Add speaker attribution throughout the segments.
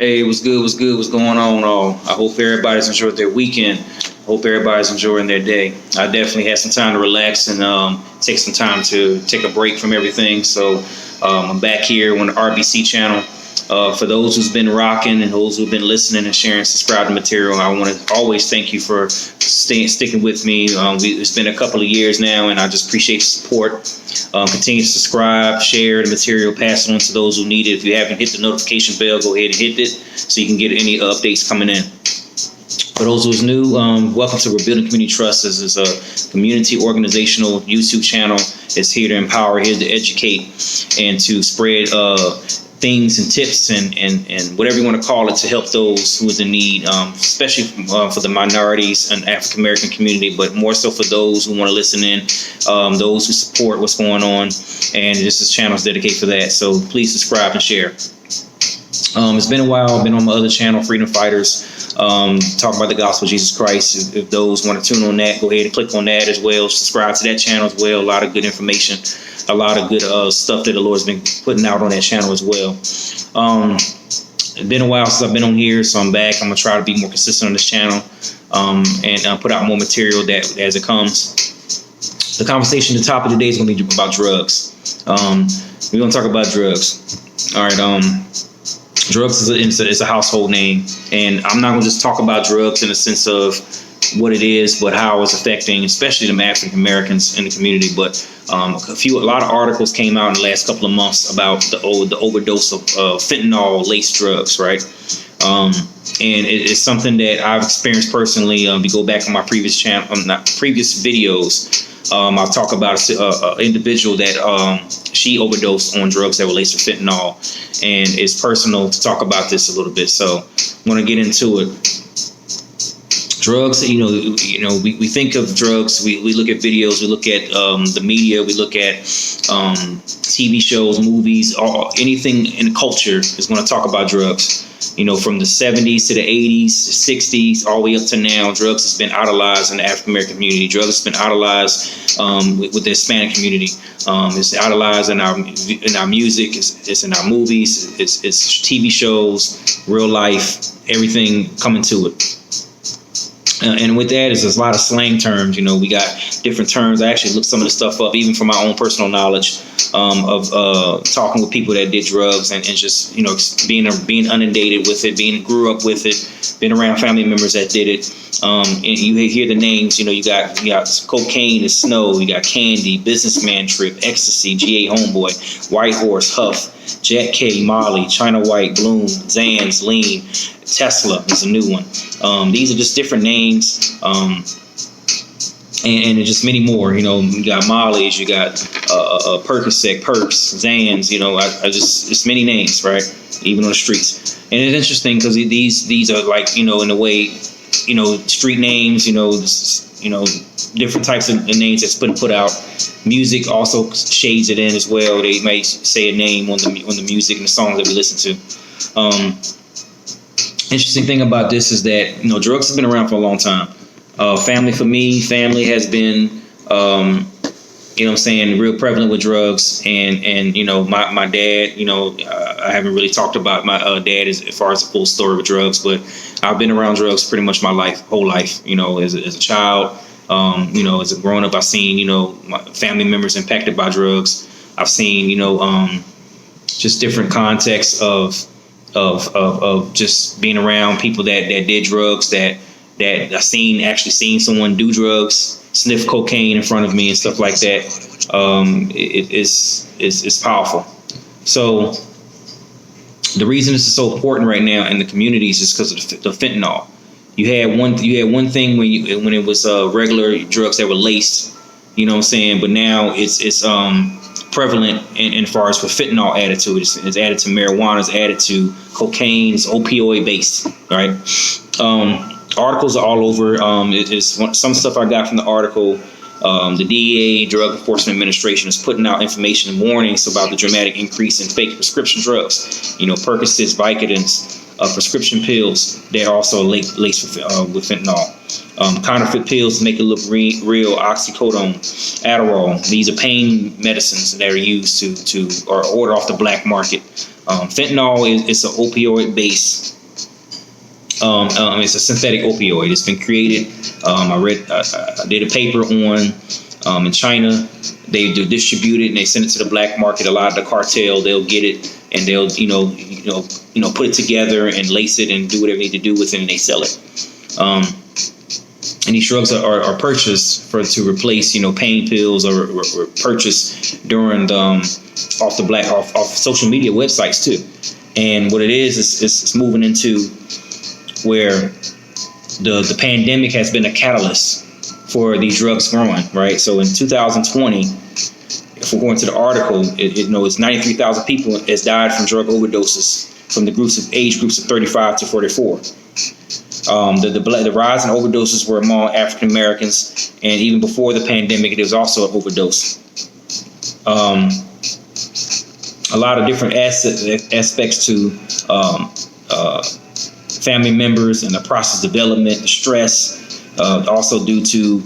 Speaker 1: Hey, what's good? What's good? What's going on? All I hope everybody's enjoyed their weekend. I hope everybody's enjoying their day. I definitely had some time to relax and take some time to take a break from everything. So I'm back here on the RBC channel. For those who's been rocking and those who've been listening and sharing subscribing material, I want to always thank you for sticking with me. It's been a couple of years now, and I just appreciate the support. Continue to subscribe, share the material, pass it on to those who need it. If you haven't hit the notification bell, go ahead and hit it so you can get any updates coming in. For those who's new, welcome to Rebuilding Community Trust. This is a community organizational YouTube channel. It's here to empower, here to educate, and to spread things and tips and whatever you want to call it to help those who is in need, especially for the minorities and African American community, but more so for those who want to listen in, those who support what's going on. And this channel is dedicated for that. So please subscribe and share. It's been a while. I've been on my other channel, Freedom Fighters, talking about the gospel of Jesus Christ. If those want to tune on that, go ahead and click on that as well. Subscribe to that channel as well. A lot of good information, a lot of good stuff that the Lord's been putting out on that channel as well. It's been a while since I've been on here, so I'm back. I'm going to try to be more consistent on this channel and put out more material that as it comes. The conversation, the topic today is going to be about drugs. We're going to talk about drugs. All right. Drugs is a household name, and I'm not going to just talk about drugs in the sense of what it is, but how it's affecting, especially the African Americans in the community. But a lot of articles came out in the last couple of months about the overdose of fentanyl laced drugs, right? And it's something that I've experienced personally. If you go back on my previous channel, previous videos, I'll talk about an individual that she overdosed on drugs that were laced with fentanyl, and it's personal to talk about this a little bit. So I'm going to get into it. Drugs, we think of drugs. We look at videos. We look at the media. We look at TV shows, movies, anything in culture is going to talk about drugs. From the 70s to the 80s, 60s, all the way up to now, drugs has been idolized in the African American community. Drugs has been idolized with the Hispanic community. It's idolized in our music. It's in our movies. It's TV shows, real life, everything coming to it. And with that is a lot of slang terms. We got different terms. I actually looked some of the stuff up, even from my own personal knowledge of talking with people that did drugs and just, being inundated with it, grew up with it, been around family members that did it. And you hear the names, you got cocaine and snow, you got candy, businessman trip, ecstasy, GA homeboy, white horse, huff, Jack K, Molly, China White, Bloom, Zans, Lean, Tesla is a new one. These are just different names, and just many more. You got Molly's, you got Percocet, Perks, Zans. It's many names, right? Even on the streets. And it's interesting because these are like, in a way, street names. Different types of names that's put out. Music also shades it in as well. They might say a name on the music and the songs that we listen to. Interesting thing about this is that drugs have been around for a long time. Family has been real prevalent with drugs, and my dad, I haven't really talked about my dad as far as the full story with drugs, but I've been around drugs pretty much my whole life. As a child, as a grown up, I've seen my family members impacted by drugs. I've seen just different contexts of just being around people that did drugs, that I actually seen someone do drugs, sniff cocaine in front of me and stuff like that. It's powerful. So the reason this is so important right now in the communities is because of the fentanyl. You had one thing when it was regular drugs that were laced, but now it's prevalent in far as with fentanyl added to it. It's added to marijuana, it's added to cocaine, it's opioid based, right? Articles are all over. Some stuff I got from the article. The DEA, Drug Enforcement Administration, is putting out information and warnings about the dramatic increase in fake prescription drugs. Percocets, Vicodins, prescription pills. They're also laced with fentanyl. Counterfeit pills to make it look real. Oxycodone, Adderall. These are pain medicines that are used to or ordered off the black market. Fentanyl is an opioid base. It's a synthetic opioid. It's been created. I did a paper on in China. They do distribute it and they send it to the black market. A lot of the cartel, they'll get it and they'll put it together and lace it and do whatever they need to do with it, and they sell it. And these drugs are purchased to replace pain pills or purchased during off social media websites too. And what it is it's moving into where the pandemic has been a catalyst for these drugs growing, right? So in 2020, if we're going to the article, it's 93,000 people has died from drug overdoses from the age groups of 35 to 44. The rise in overdoses were among African Americans, and even before the pandemic, there was also an overdose. A lot of different aspects to family members and the process development, the stress, also due to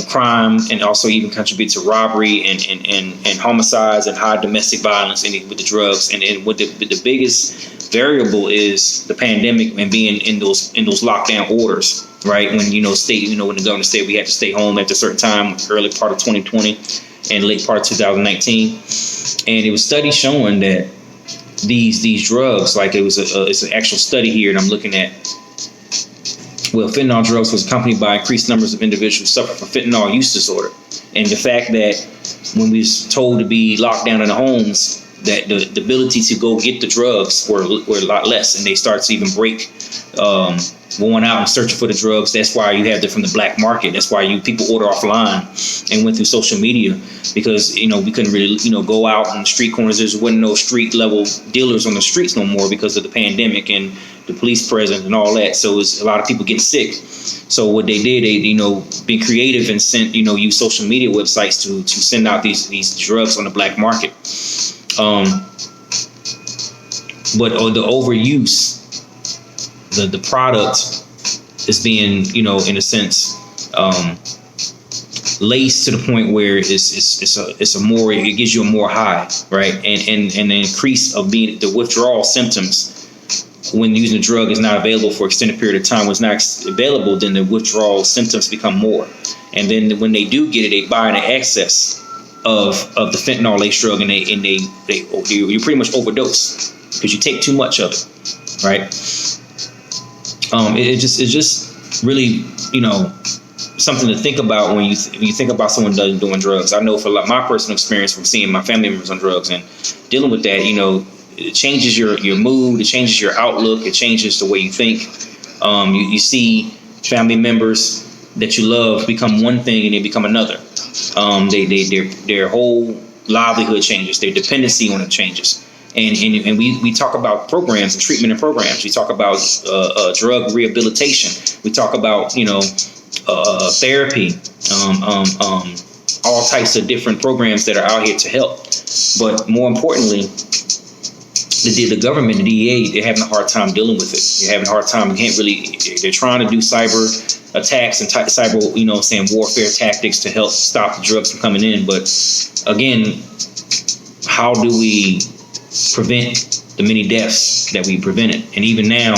Speaker 1: crime, and also even contribute to robbery and homicides and high domestic violence with the drugs. And what the biggest variable is the pandemic and being in those lockdown orders, right? When when the governor said we had to stay home at a certain time, early part of 2020 and late part of 2019, and it was studies showing that these drugs, like it's an actual study here, and I'm looking at. Well, fentanyl drugs was accompanied by increased numbers of individuals who suffer from fentanyl use disorder, and the fact that when we was told to be locked down in the homes, that the ability to go get the drugs were a lot less, and they start to even break, going out and searching for the drugs. That's why you have them from the black market. That's why people order offline and went through social media, because we couldn't really go out on the street corners. There wasn't no street level dealers on the streets no more because of the pandemic and the police presence and all that. So it's a lot of people getting sick. So what they did, they been creative and sent use social media websites to send out these drugs on the black market. But the overuse, the product is being, in a sense, laced to the point where it gives you a more high, right? And the increase of the withdrawal symptoms when using the drug is not available for extended period of time, when it's not available, then the withdrawal symptoms become more. And then when they do get it, they buy in excess of the fentanyl laced drug, and you pretty much overdose because you take too much of it, right? It's just really something to think about when you think about someone doing drugs. I know for my personal experience from seeing my family members on drugs and dealing with that, it changes your mood, it changes your outlook, it changes the way you think. You see family members that you love become one thing and they become another. Their whole livelihood changes, their dependency on it changes. And we talk about programs and treatment and programs. We talk about drug rehabilitation. We talk about therapy, all types of different programs that are out here to help. But more importantly, the government, the DEA, they're having a hard time dealing with it. They're having a hard time. They're trying to do cyber attacks and cyber, warfare tactics to help stop the drugs from coming in. But again, how do we prevent the many deaths that we prevented? And even now,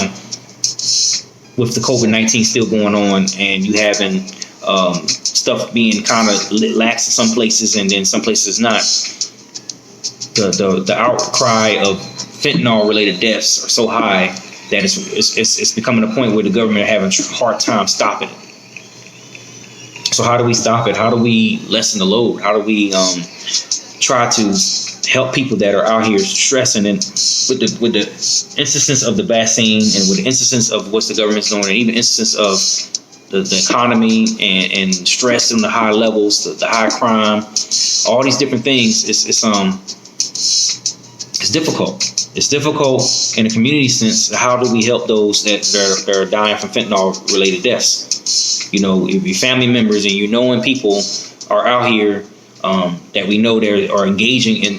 Speaker 1: with the COVID-19 still going on, and you having stuff being kind of lax in some places and then some places not, the outcry of fentanyl-related deaths are so high that it's becoming a point where the government are having a hard time stopping it. So how do we stop it? How do we lessen the load? How do we try to help people that are out here stressing? And with the instance of the vaccine and with the instance of what the government's doing, and even instance of the economy and stress on the high levels, the high crime, all these different things, it's difficult. It's difficult in a community sense. How do we help those that are dying from fentanyl-related deaths? If your family members and knowing people are out here that we know they are engaging in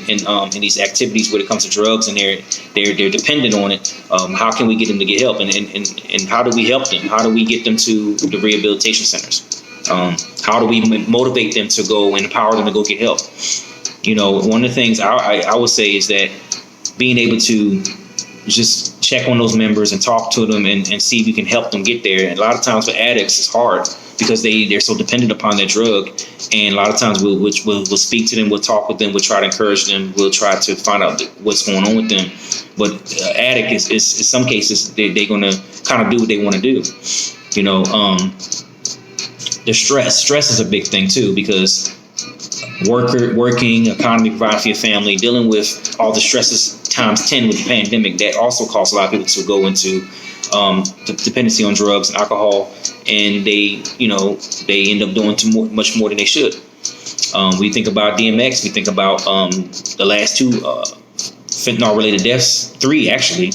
Speaker 1: these activities when it comes to drugs, and they're dependent on it. How can we get them to get help, and how do we help them? How do we get them to the rehabilitation centers? How do we motivate them to go and empower them to go get help? One of the things I would say is that being able to just check on those members and talk to them and see if we can help them get there. And a lot of times with addicts, it's hard because they're so dependent upon their drug. And a lot of times we'll speak to them, we'll talk with them, we'll try to encourage them, we'll try to find out what's going on with them. But addict is in some cases, they're going to kind of do what they want to do. You know, the stress is a big thing too, because working, economy, providing for your family, dealing with all the stresses times 10 with the pandemic, that also caused a lot of people to go into dependency on drugs and alcohol, and they end up doing much more than they should. We think about DMX, we think about the last two fentanyl related deaths, 3 actually,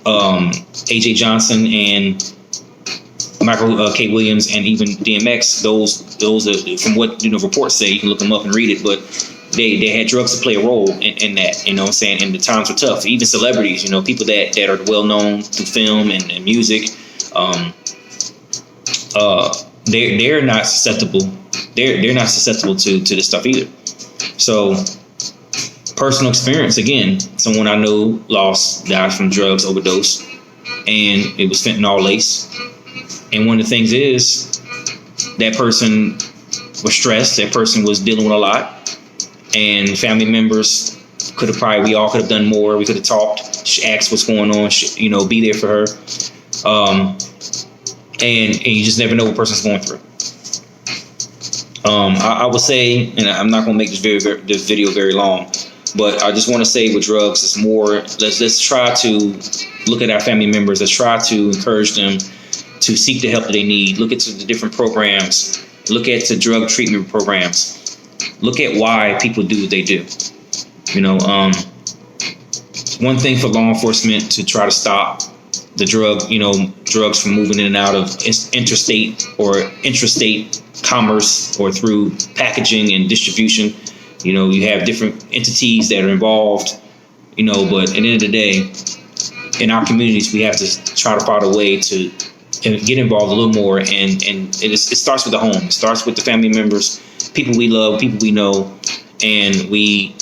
Speaker 1: AJ Johnson and Michael K. Williams, and even DMX. Those are, from what reports say, you can look them up and read it, but they had drugs to play a role in that, you know what I'm saying? And the times were tough. Even celebrities, people that are well known through film and music, they're not susceptible. They're not susceptible to this stuff either. So personal experience, again, someone I know died from drugs overdose, and it was fentanyl lace. And one of the things is that person was stressed. That person was dealing with a lot. And family members we all could have done more. We could have talked, asked what's going on, be there for her. And you just never know what a person's going through. I would say, and I'm not going to make this video very long, but I just want to say with drugs, it's more, let's try to look at our family members. Let's try to encourage them to seek the help that they need. Look at the different programs. Look at the drug treatment programs. Look at why people do what they do. One thing for law enforcement to try to stop the drugs from moving in and out of interstate or intrastate commerce or through packaging and distribution. You have different entities that are involved, but at the end of the day, in our communities, we have to try to find a way to get involved a little more. And it starts with the home. It starts with the family members, people we love, people we know, and we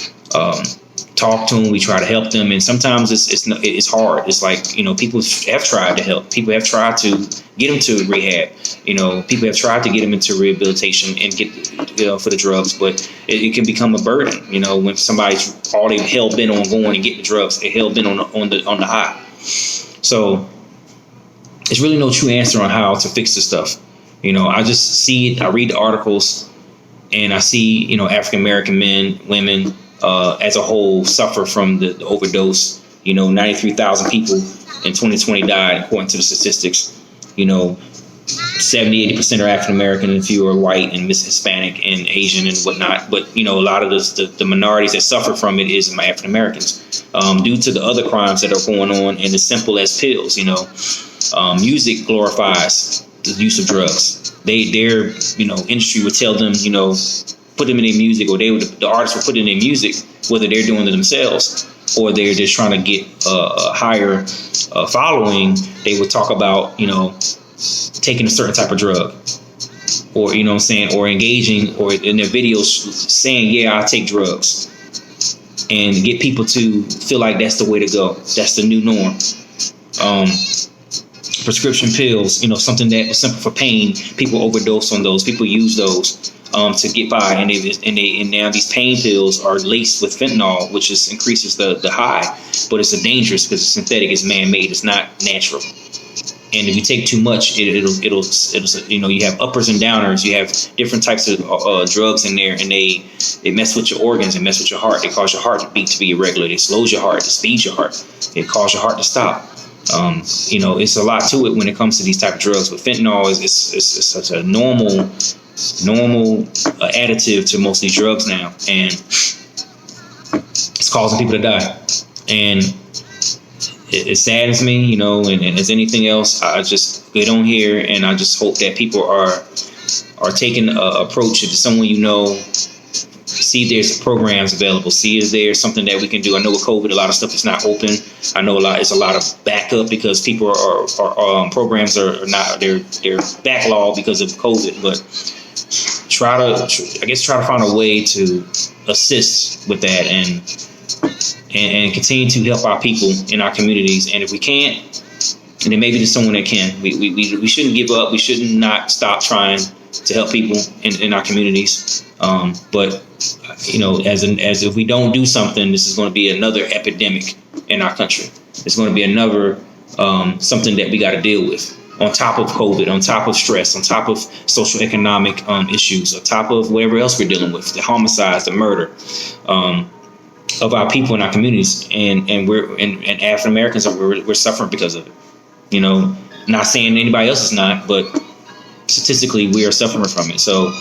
Speaker 1: talk to them. We try to help them, and sometimes it's hard. It's like people have tried to help. People have tried to get them to rehab. People have tried to get them into rehabilitation and get for the drugs, but it can become a burden. When somebody's already hell bent on going and getting the drugs, they're hell bent on the high. So there's really no true answer on how to fix this stuff. I just see it. I read the articles, and I see African American men, women, as a whole suffer from the overdose. 93,000 people in 2020 died, according to the statistics. 70-80% are African American, and a few are white and Hispanic and Asian and whatnot. But a lot of the minorities that suffer from it is African Americans, due to the other crimes that are going on, and as simple as pills. Music glorifies the use of drugs. Their industry would tell them, put them in their music, or the artists will put it in their music, whether they're doing it themselves or they're just trying to get a higher following. They would talk about, taking a certain type of drug, or, or engaging, or in their videos saying, yeah, I take drugs, and get people to feel like that's the way to go. That's the new norm. Prescription pills, something that was simple for pain. People overdose on those. People use those to get by, and now these pain pills are laced with fentanyl, which increases the high, but it's dangerous because it's synthetic, it's man-made, it's not natural. And if you take too much, it'll you have uppers and downers. You have different types of drugs in there, and they mess with your organs and mess with your heart. They cause your heart beat to be irregular. They slows your heart. They speeds your heart. They cause your heart to stop. It's a lot to it when it comes to these type of drugs. But fentanyl is such a normal additive to most of these drugs now, and it's causing people to die. And it saddens me, and as anything else, I just get on here and I just hope that people are taking an approach. If someone see if there's programs available, see if there's something that we can do. I know with COVID, a lot of stuff is not open. I know it's a lot of backup because people are programs are not, they're backlogged because of COVID, but try to find a way to assist with that. And and continue to help our people in our communities. And if we can't, then maybe there's someone that can. We shouldn't give up. We should not stop trying to help people in our communities. But as if we don't do something, this is going to be another epidemic in our country. It's going to be another something that we got to deal with. On top of COVID, on top of stress, on top of social economic issues, on top of whatever else we're dealing with, the homicides, the murder of our people in our communities, and African Americans we're suffering because of it. Not saying anybody else is not, but statistically we are suffering from it. So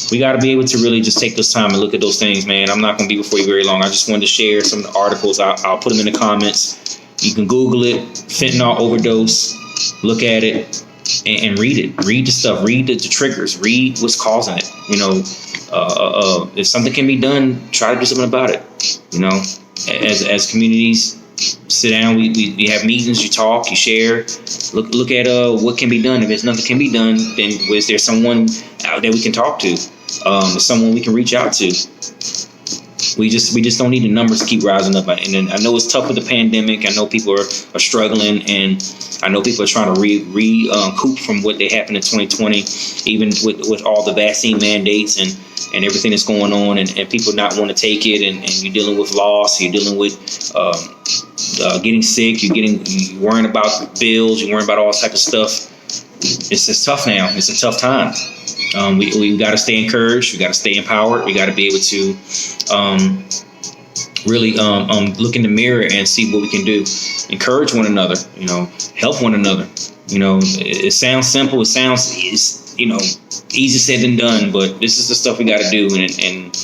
Speaker 1: we got to be able to really just take this time and look at those things, man. I'm not going to be before you very long. I just wanted to share some of the articles. I'll put them in the comments. You can Google it, fentanyl overdose. Look at it and read it. Read the stuff. Read the triggers. Read what's causing it. If something can be done, try to do something about it. As communities, sit down. We have meetings. You talk. You share. Look at what can be done. If there's nothing can be done, then is there someone out there we can talk to? There's someone we can reach out to. We just don't need the numbers to keep rising up. And I know it's tough with the pandemic. I know people are struggling, and I know people are trying to recoup from what they happened in 2020, even with all the vaccine mandates and everything that's going on, and people not want to take it, and you're dealing with loss, you're dealing with getting sick, you're worrying about bills, you're worrying about all type of stuff. It's just tough now. It's a tough time. We got to stay encouraged. We got to stay empowered. We got to be able to really look in the mirror and see what we can do. Encourage one another. Help one another. It sounds simple. It sounds easy said than done. But this is the stuff we got to do. And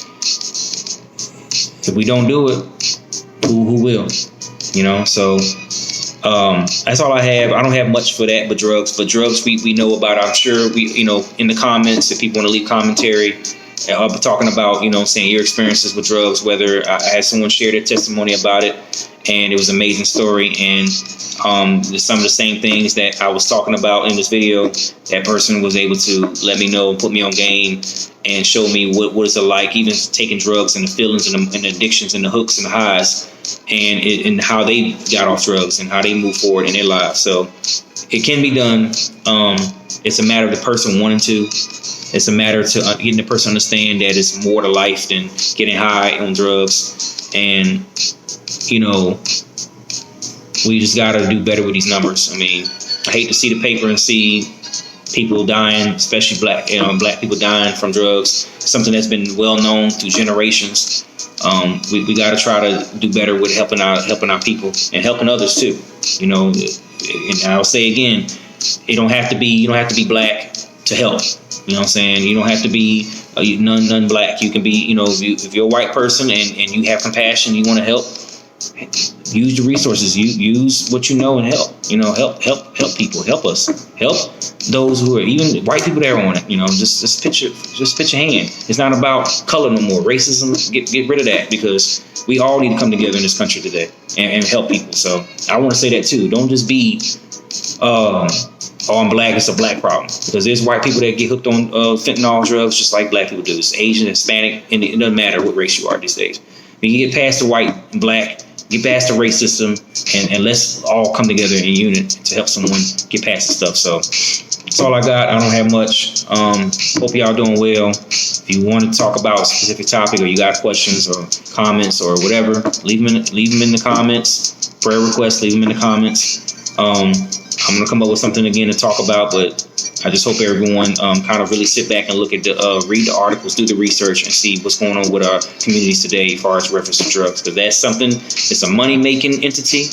Speaker 1: if we don't do it, who will? So. That's all I have. I don't have much for that, but drugs. But drugs, we know about. I'm sure in the comments, if people want to leave commentary, I'll be talking about, saying your experiences with drugs. Whether I had someone share their testimony about it, and it was an amazing story. And some of the same things that I was talking about in this video, that person was able to let me know, put me on game, and show me what is it like, even taking drugs and the feelings and the addictions and the hooks and the highs. And how they got off drugs and how they move forward in their lives. So it can be done. It's a matter of the person wanting to. It's a matter to getting the person to understand that it's more to life than getting high on drugs. And, we just got to do better with these numbers. I mean, I hate to see the paper and see people dying, especially black people dying from drugs, something that's been well known through generations. We got to try to do better with helping our people and helping others too. And I'll say again, you don't have to be black to help. You know what I'm saying? You don't have to be none black. You can be, if you're a white person and you have compassion, you want to help. Use the resources. Use what you know and help. Help people. Help us. Help those who are even white people that are on it. Just pitch your hand. It's not about color no more. Racism. Get rid of that, because we all need to come together in this country today and help people. So I want to say that too. Don't just be I'm black. It's a black problem, because there's white people that get hooked on fentanyl drugs just like black people do. It's Asian, Hispanic, and it doesn't matter what race you are these days. When you get past the white and black, get past the race system, and let's all come together in unit to help someone get past the stuff. So that's all I got. I don't have much. Hope y'all doing well. If you want to talk about a specific topic, or you got questions or comments or whatever, leave them in the comments. Prayer requests, leave them in the comments. I'm going to come up with something again to talk about, but I just hope everyone kind of really sit back and look at read the articles, do the research, and see what's going on with our communities today as far as reference to drugs, because that's something, it's a money-making entity.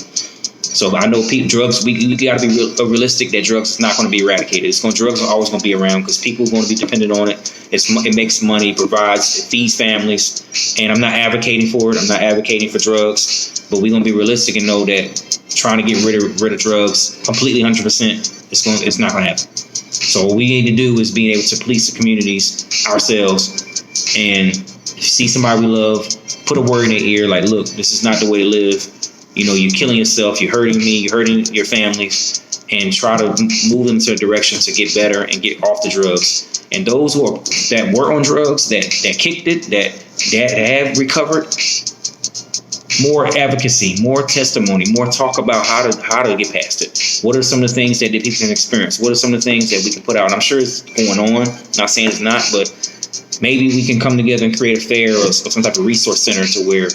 Speaker 1: So I know drugs, we got to be realistic that drugs is not going to be eradicated. Drugs are always going to be around, because people are going to be dependent on it. It makes money, provides, it feeds families, and I'm not advocating for it. I'm not advocating for drugs, but we're going to be realistic and know that trying to get rid of drugs completely 100%, it's not going to happen. So what we need to do is being able to police the communities ourselves, and if you see somebody we love, put a word in their ear like, look, this is not the way to live. You're killing yourself, you're hurting me, you're hurting your families, and try to move them to a direction to get better and get off the drugs. And those that were on drugs, that kicked it, that have recovered, more advocacy, more testimony, more talk about how to get past it. What are some of the things that people can experience? What are some of the things that we can put out? And I'm sure it's going on. Not saying it's not, but maybe we can come together and create a fair or some type of resource center to where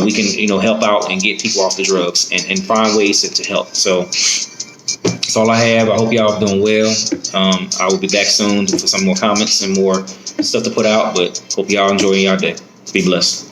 Speaker 1: we can, help out and get people off the drugs and find ways to help. So that's all I have. I hope y'all are doing well. I will be back soon for some more comments and more stuff to put out, but hope y'all enjoying y'all day. Be blessed.